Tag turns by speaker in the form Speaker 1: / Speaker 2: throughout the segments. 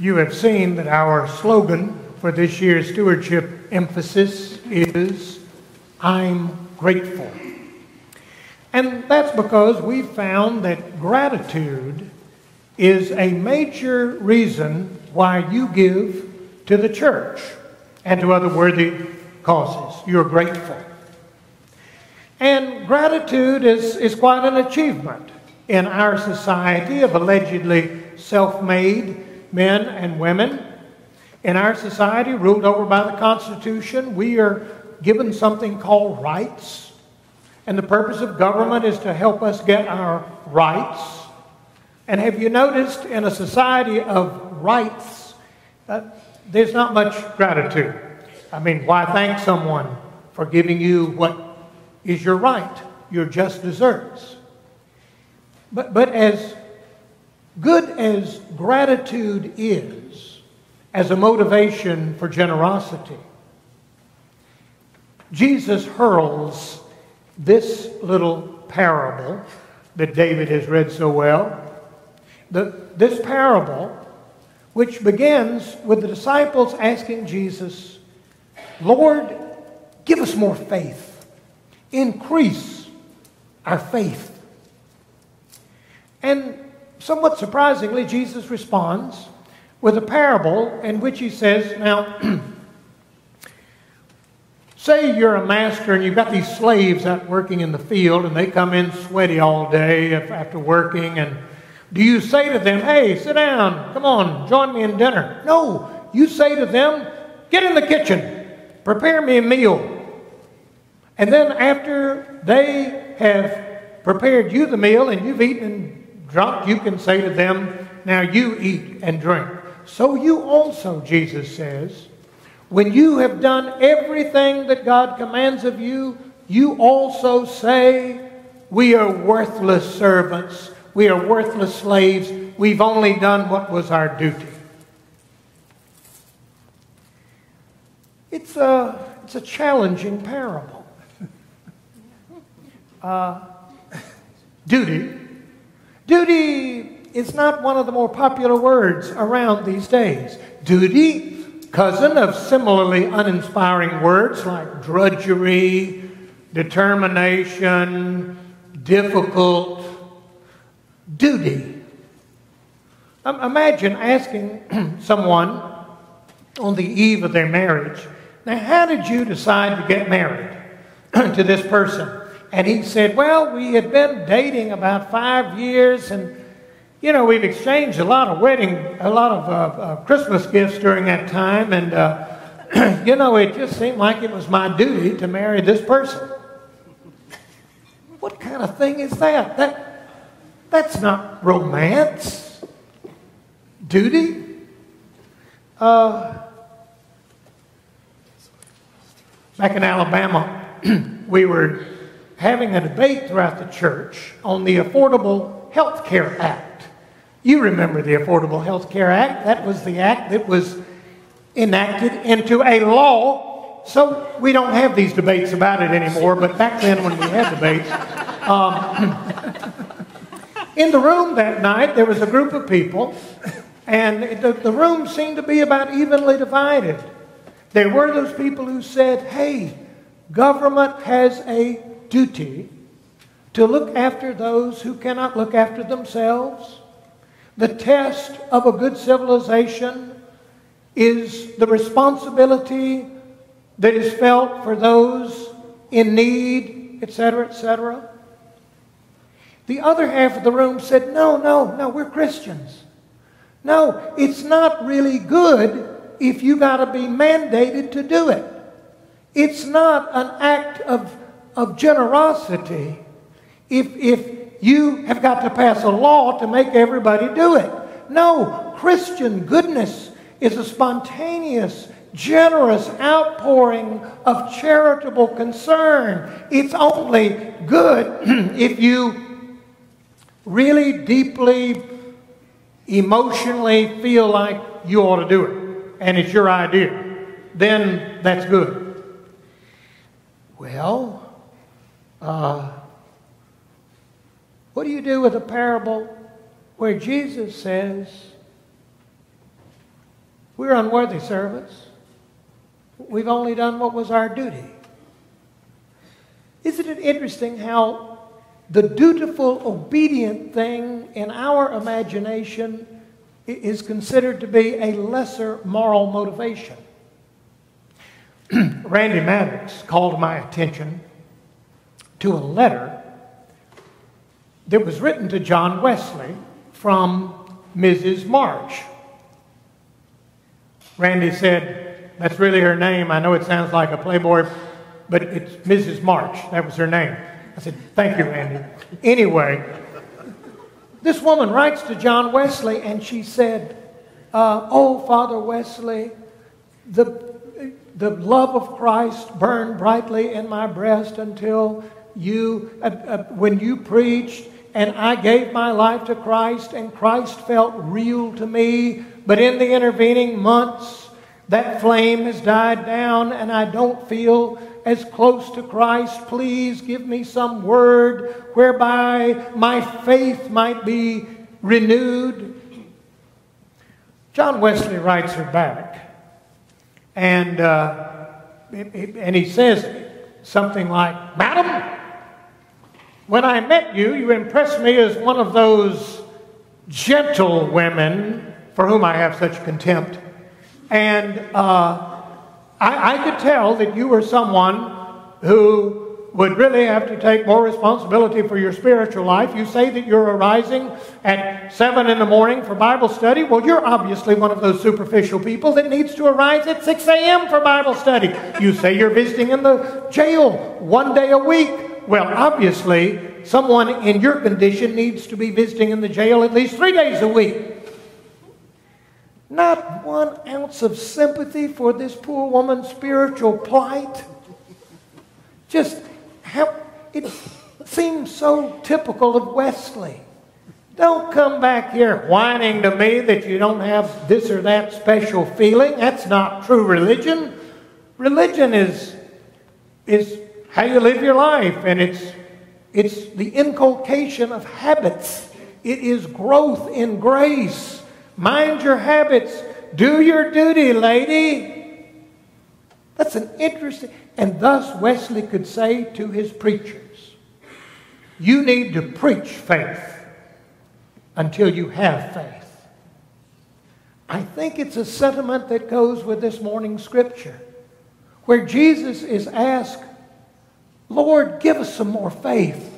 Speaker 1: You have seen that our slogan for this year's stewardship emphasis is, I'm grateful. And that's because we found that gratitude is a major reason why you give to the church and to other worthy causes. You're grateful. And gratitude is quite an achievement in our society of allegedly self-made men and women. In our society, ruled over by the Constitution, we are given something called rights. And the purpose of government is to help us get our rights. And have you noticed in a society of rights, there's not much gratitude. I mean, why thank someone for giving you what is your right, your just deserts? But as good as gratitude is as a motivation for generosity, Jesus hurls this little parable that David has read so well. This parable, which begins with the disciples asking Jesus, Lord, give us more faith. Increase our faith. And somewhat surprisingly, Jesus responds with a parable in which he says, now, say you're a master and you've got these slaves out working in the field and they come in sweaty all day after working, and do you say to them, hey, sit down, come on, join me in dinner? No, you say to them, get in the kitchen, prepare me a meal. And then after they have prepared you the meal and you've eaten and drunk, you can say to them, now you eat and drink. So you also, Jesus says, when you have done everything that God commands of you, you also say, we are worthless servants. We are worthless slaves. We've only done what was our duty. It's a challenging parable. Duty. Duty is not one of the more popular words around these days. Duty, cousin of similarly uninspiring words like drudgery, determination, difficult. Duty. Imagine asking someone on the eve of their marriage, now how did you decide to get married to this person? And he said, well, we had been dating about 5 years, and we've exchanged a lot of Christmas gifts during that time, and it just seemed like it was my duty to marry this person. What kind of thing is that? That's not romance. Duty? Back in Alabama, we were having a debate throughout the church on the Affordable Health Care Act. You remember the Affordable Health Care Act. That was the act that was enacted into a law. So we don't have these debates about it anymore, but back then when we had debates, in the room that night, there was a group of people, and the room seemed to be about evenly divided. There were those people who said, hey, government has a duty to look after those who cannot look after themselves. The test of a good civilization is the responsibility that is felt for those in need, etc., etc. The other half of the room said, no, we're Christians. No, it's not really good if you got to be mandated to do it. It's not an act of generosity if you have got to pass a law to make everybody do it. No, Christian goodness is a spontaneous, generous outpouring of charitable concern. It's only good if you really deeply, emotionally feel like you ought to do it, and it's your idea. Then that's good. Well, what do you do with a parable where Jesus says, We're unworthy servants. We've only done what was our duty. Isn't it interesting how the dutiful, obedient thing in our imagination is considered to be a lesser moral motivation? Randy Maddox called my attention to a letter that was written to John Wesley from Mrs. March. Randy said, that's really her name. I know it sounds like a Playboy, but it's Mrs. March. That was her name. I said, thank you, Randy. Anyway, this woman writes to John Wesley, and she said, oh, Father Wesley, the love of Christ burned brightly in my breast until when you preached, and I gave my life to Christ, and Christ felt real to me. But in the intervening months, that flame has died down, and I don't feel as close to Christ. Please give me some word whereby my faith might be renewed. John Wesley writes her back, and he says something like, Madam, when I met you, you impressed me as one of those gentle women for whom I have such contempt. And I could tell that you were someone who would really have to take more responsibility for your spiritual life. You say that you're arising at 7 in the morning for Bible study. Well, you're obviously one of those superficial people that needs to arise at 6 a.m. for Bible study. You say you're visiting in the jail 1 day a week. Well, obviously, someone in your condition needs to be visiting in the jail at least 3 days a week. Not 1 ounce of sympathy for this poor woman's spiritual plight. Just how it seems so typical of Wesley. Don't come back here whining to me that you don't have this or that special feeling. That's not true religion. Religion is how you live your life, and it's the inculcation of habits. It is growth in grace. Mind your habits. Do your duty, lady. That's an interesting... And thus Wesley could say to his preachers, you need to preach faith until you have faith. I think it's a sentiment that goes with this morning's scripture, where Jesus is asked, Lord, give us some more faith.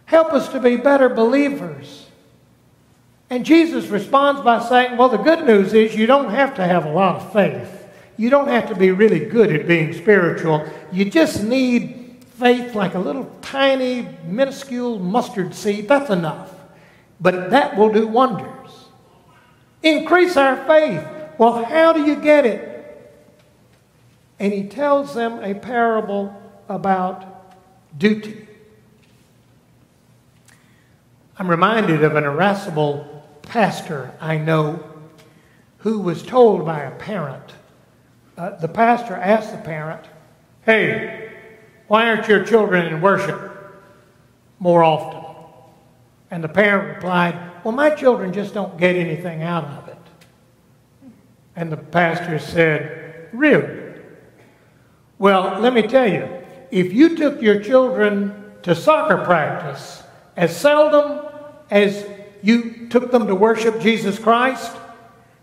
Speaker 1: Help us to be better believers. And Jesus responds by saying, well, the good news is you don't have to have a lot of faith. You don't have to be really good at being spiritual. You just need faith like a little tiny, minuscule mustard seed. That's enough. But that will do wonders. Increase our faith. Well, how do you get it? And he tells them a parable about duty. I'm reminded of an irascible pastor I know who was told by a parent. The pastor asked the parent, hey, why aren't your children in worship more often? And the parent replied, well, my children just don't get anything out of it. And the pastor said, really? Well, let me tell you, if you took your children to soccer practice as seldom as you took them to worship Jesus Christ,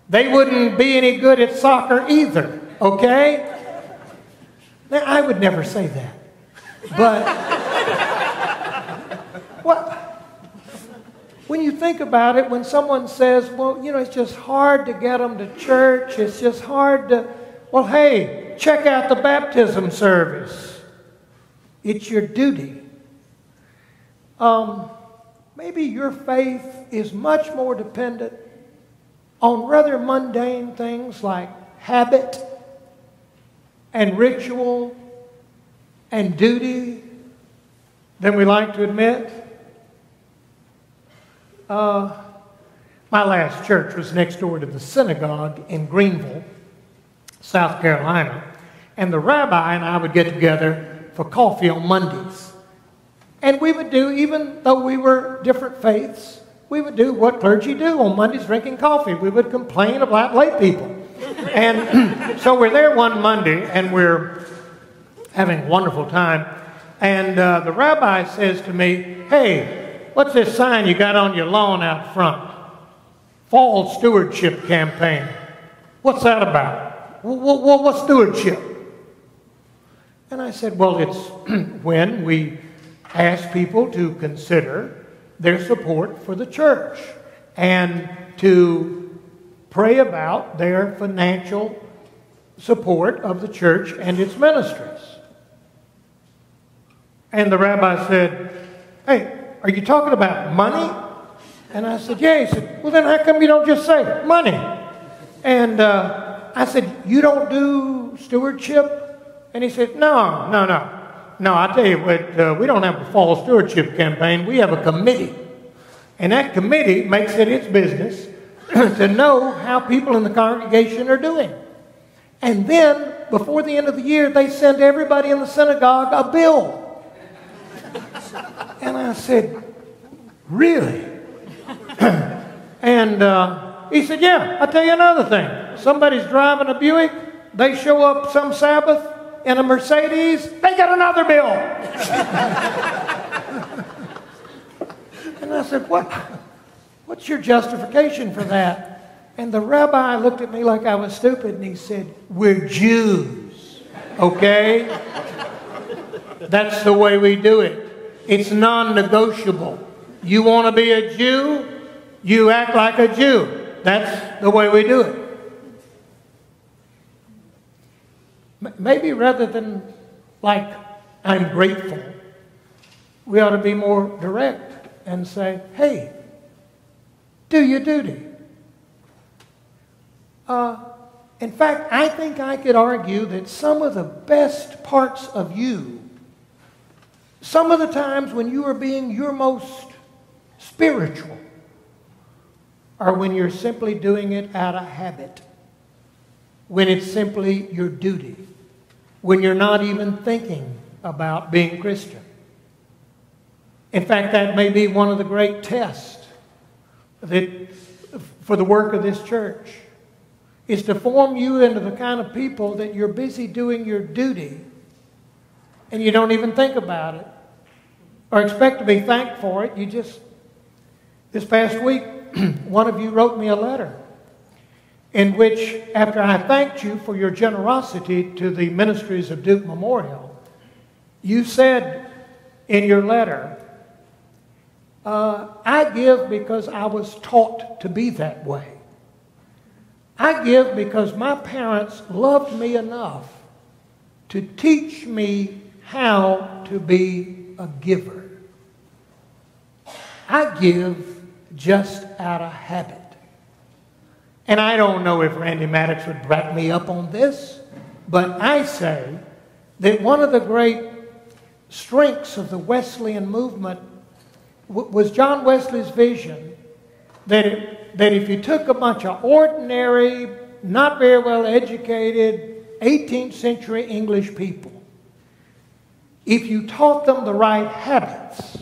Speaker 1: they wouldn't be any good at soccer either. Okay? Now, I would never say that. But when you think about it, when someone says, well, you know, it's just hard to get them to church, it's just hard to, well, hey, check out the baptism service. It's your duty. Maybe your faith is much more dependent on rather mundane things like habit and ritual and duty than we like to admit. My last church was next door to the synagogue in Greenville, South Carolina, and the rabbi and I would get together for coffee on Mondays. And we would do, even though we were different faiths, we would do what clergy do on Mondays, drinking coffee. We would complain about late people. And so we're there one Monday, and we're having a wonderful time. And the rabbi says to me, "Hey, what's this sign you got on your lawn out front? Fall Stewardship Campaign. What's that about? What's stewardship?" And I said, "Well, it's when we ask people to consider their support for the church and to pray about their financial support of the church and its ministries." And the rabbi said, "Hey, are you talking about money?" And I said, "Yeah." He said, "Well, then how come you don't just say money?" And I said, "You don't do stewardship?" And he said, No, I tell you what, we don't have a fall stewardship campaign. We have a committee. And that committee makes it its business to know how people in the congregation are doing. And then, before the end of the year, they send everybody in the synagogue a bill. And I said, "Really?" And he said, "Yeah, I'll tell you another thing. Somebody's driving a Buick, they show up some Sabbath in a Mercedes, they get another bill." And I said, "What's your justification for that?" And the rabbi looked at me like I was stupid, and he said, "We're Jews, okay? That's the way we do it. It's non-negotiable. You want to be a Jew? You act like a Jew. That's the way we do it." Maybe rather than like, "I'm grateful," we ought to be more direct and say, "Hey, do your duty." In fact, I think I could argue that some of the best parts of you, some of the times when you are being your most spiritual, are when you're simply doing it out of habit, when it's simply your duty, when you're not even thinking about being Christian. In fact, that may be one of the great tests for the work of this church, is to form you into the kind of people that you're busy doing your duty and you don't even think about it or expect to be thanked for it. You just, this past week, one of you wrote me a letter in which, after I thanked you for your generosity to the ministries of Duke Memorial, you said in your letter, "I give because I was taught to be that way. I give because my parents loved me enough to teach me how to be a giver. I give just out of habit." And I don't know if Randy Maddox would back me up on this, but I say that one of the great strengths of the Wesleyan movement was John Wesley's vision that if you took a bunch of ordinary, not very well educated, 18th century English people, if you taught them the right habits,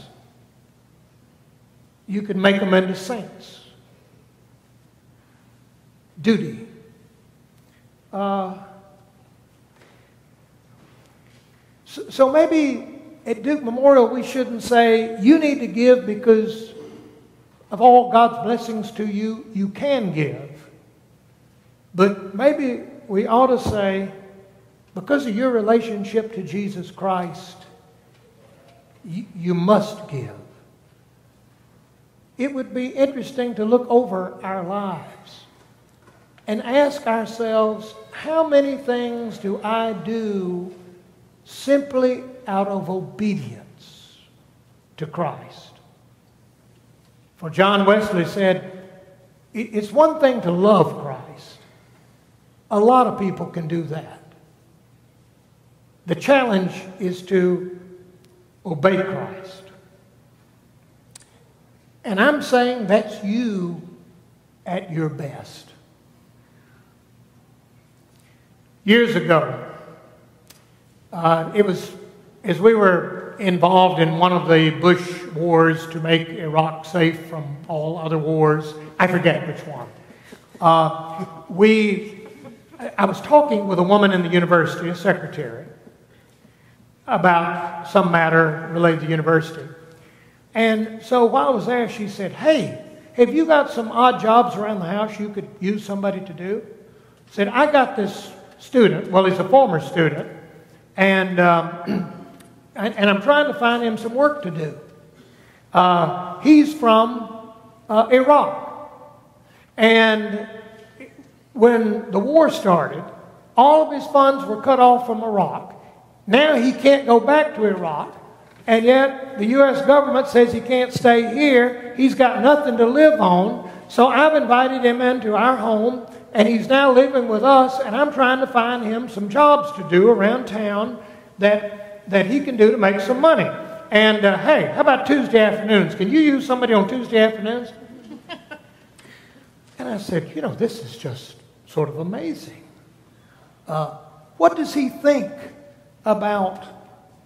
Speaker 1: you could make them into saints. Duty. So maybe at Duke Memorial we shouldn't say, "You need to give because of all God's blessings to you, you can give." But maybe we ought to say, because of your relationship to Jesus Christ, you must give. It would be interesting to look over our lives and ask ourselves, how many things do I do simply out of obedience to Christ? For John Wesley said, it's one thing to love Christ. A lot of people can do that. The challenge is to obey Christ. And I'm saying that's you at your best. Years ago, it was as we were involved in one of the Bush wars to make Iraq safe from all other wars. I forget which one. I was talking with a woman in the university, a secretary, about some matter related to the university. And so while I was there, she said, "Hey, have you got some odd jobs around the house you could use somebody to do?" I said, "I got this student." Well, he's a former student. And I'm trying to find him some work to do. He's from Iraq. And when the war started, all of his funds were cut off from Iraq. Now he can't go back to Iraq. And yet the U.S. government says he can't stay here. He's got nothing to live on. So I've invited him into our home, and he's now living with us, and I'm trying to find him some jobs to do around town that he can do to make some money. And hey, how about Tuesday afternoons? Can you use somebody on Tuesday afternoons? And I said, you know, this is just sort of amazing. What does he think about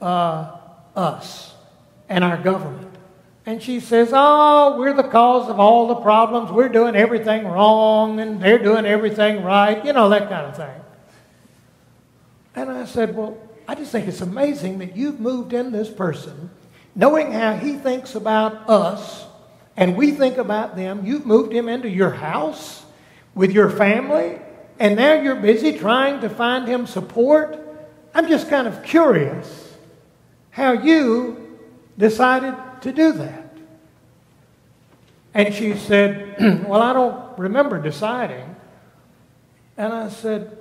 Speaker 1: us and our government? And she says, "Oh, we're the cause of all the problems. We're doing everything wrong, and they're doing everything right." You know, that kind of thing. And I said, "Well, I just think it's amazing that you've moved in this person, knowing how he thinks about us, and we think about them. You've moved him into your house with your family, and now you're busy trying to find him support. I'm just kind of curious how you decided to do that." And she said, "Well, I don't remember deciding." And I said,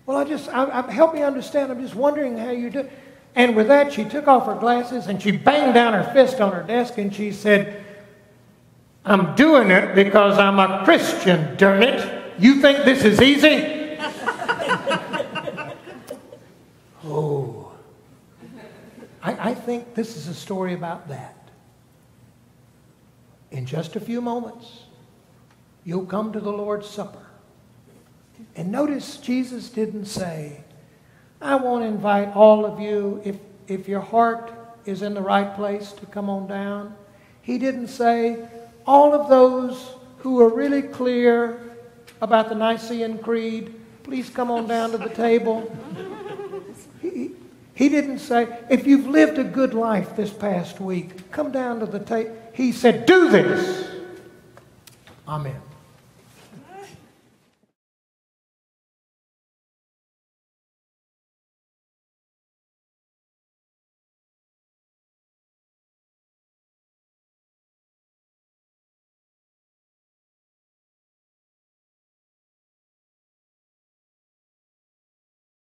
Speaker 1: "Well, help me understand. I'm just wondering how you do it." And with that, she took off her glasses and she banged down her fist on her desk and she said, "I'm doing it because I'm a Christian, darn it. You think this is easy?" Oh. I think this is a story about that. In just a few moments, you'll come to the Lord's Supper. And notice Jesus didn't say, "I want to invite all of you, if your heart is in the right place, to come on down." He didn't say, "All of those who are really clear about the Nicene Creed, please come on down to the table." He didn't say, "If you've lived a good life this past week, come down to the table." He said, "Do this." Amen.